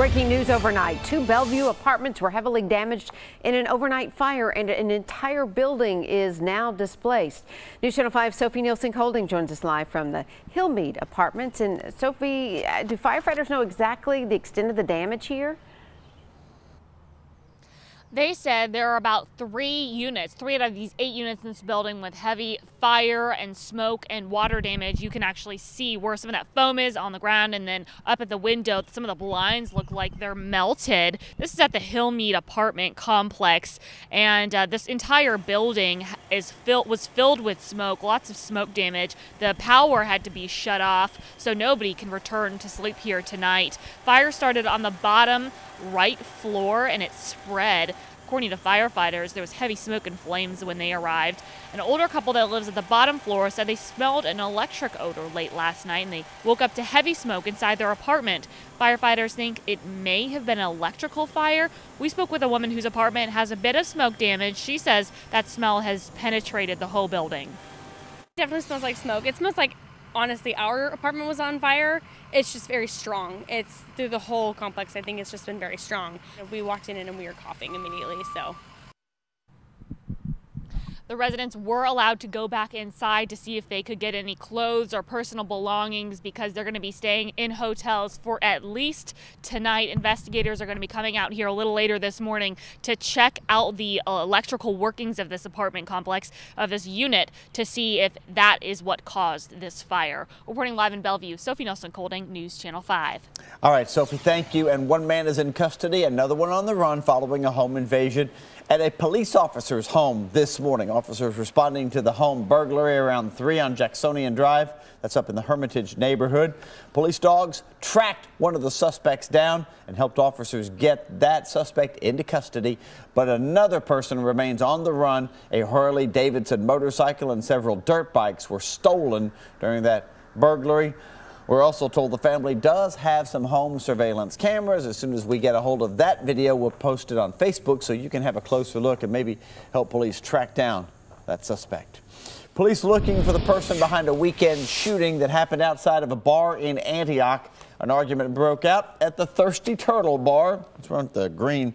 Breaking news overnight. 2 Bellevue apartments were heavily damaged in an overnight fire, and an entire building is now displaced. News Channel 5 Sophie Nielsen-Holding joins us live from the Hillmead apartments. And Sophie, do firefighters know exactly the extent of the damage here? They said there are about 3 out of these 8 units in this building with heavy fire and smoke and water damage. You can actually see where some of that foam is on the ground, and then up at the window, some of the blinds look like they're melted. This is at the Hillmead apartment complex, and this entire building was filled with smoke, lots of smoke damage. The power had to be shut off, so nobody can return to sleep here tonight. Fire started on the bottom right floor and it spread. According to firefighters, there was heavy smoke and flames when they arrived. An older couple that lives at the bottom floor said they smelled an electric odor late last night, and they woke up to heavy smoke inside their apartment. Firefighters think it may have been an electrical fire. We spoke with a woman whose apartment has a bit of smoke damage. She says that smell has penetrated the whole building. It definitely smells like smoke. It smells like, honestly, our apartment was on fire. It's just very strong. It's through the whole complex. I think it's just been very strong. We walked in and we were coughing immediately, so. The residents were allowed to go back inside to see if they could get any clothes or personal belongings because they're going to be staying in hotels for at least tonight. Investigators are going to be coming out here a little later this morning to check out the electrical workings of this apartment complex, of this unit, to see if that is what caused this fire. Reporting live in Bellevue, Sophie Nielsen-Holding, News Channel 5. All right, Sophie, thank you. And one man is in custody, another one on the run following a home invasion at a police officer's home this morning. Officers responding to the home burglary around 3 on Jacksonian Drive. That's up in the Hermitage neighborhood. Police dogs tracked one of the suspects down and helped officers get that suspect into custody. But another person remains on the run. A Harley-Davidson motorcycle and several dirt bikes were stolen during that burglary. We're also told the family does have some home surveillance cameras. As soon as we get a hold of that video, we'll post it on Facebook so you can have a closer look and maybe help police track down that suspect. Police looking for the person behind a weekend shooting that happened outside of a bar in Antioch. An argument broke out at the Thirsty Turtle bar. It's around the green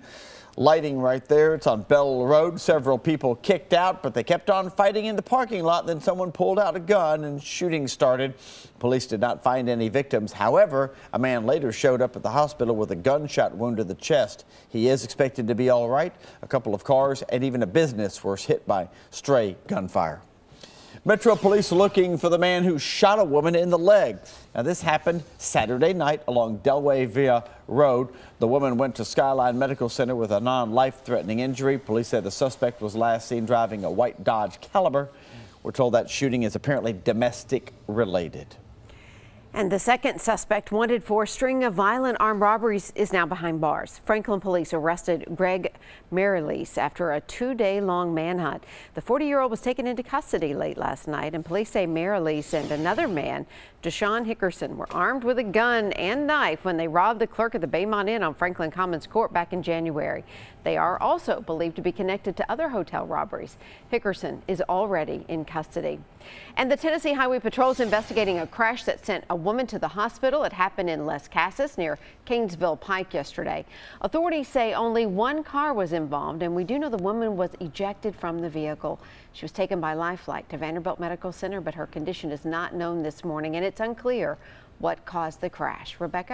lighting right there. It's on Bellevue Road. Several people kicked out, but they kept on fighting in the parking lot. Then someone pulled out a gun and shooting started. Police did not find any victims. However, a man later showed up at the hospital with a gunshot wound to the chest. He is expected to be all right. A couple of cars and even a business were hit by stray gunfire. Metro Police looking for the man who shot a woman in the leg. Now, this happened Saturday night along Bellevue Road. The woman went to Skyline Medical Center with a non-life-threatening injury. Police said the suspect was last seen driving a white Dodge Caliber. We're told that shooting is apparently domestic related. And the second suspect wanted for a string of violent armed robberies is now behind bars. Franklin police arrested Greg Marilease after a 2-day-long manhunt. The 40-year-old was taken into custody late last night, and police say Marilease and another man, Deshaun Hickerson, were armed with a gun and knife when they robbed the clerk of the Baymont Inn on Franklin Commons Court back in January. They are also believed to be connected to other hotel robberies. Hickerson is already in custody. And the Tennessee Highway Patrol is investigating a crash that sent a woman to the hospital. It happened in Les Casas near Canesville Pike yesterday. Authorities say only one car was involved, and we do know the woman was ejected from the vehicle. She was taken by life flight to Vanderbilt Medical Center, but her condition is not known this morning, and it's unclear what caused the crash. Rebecca?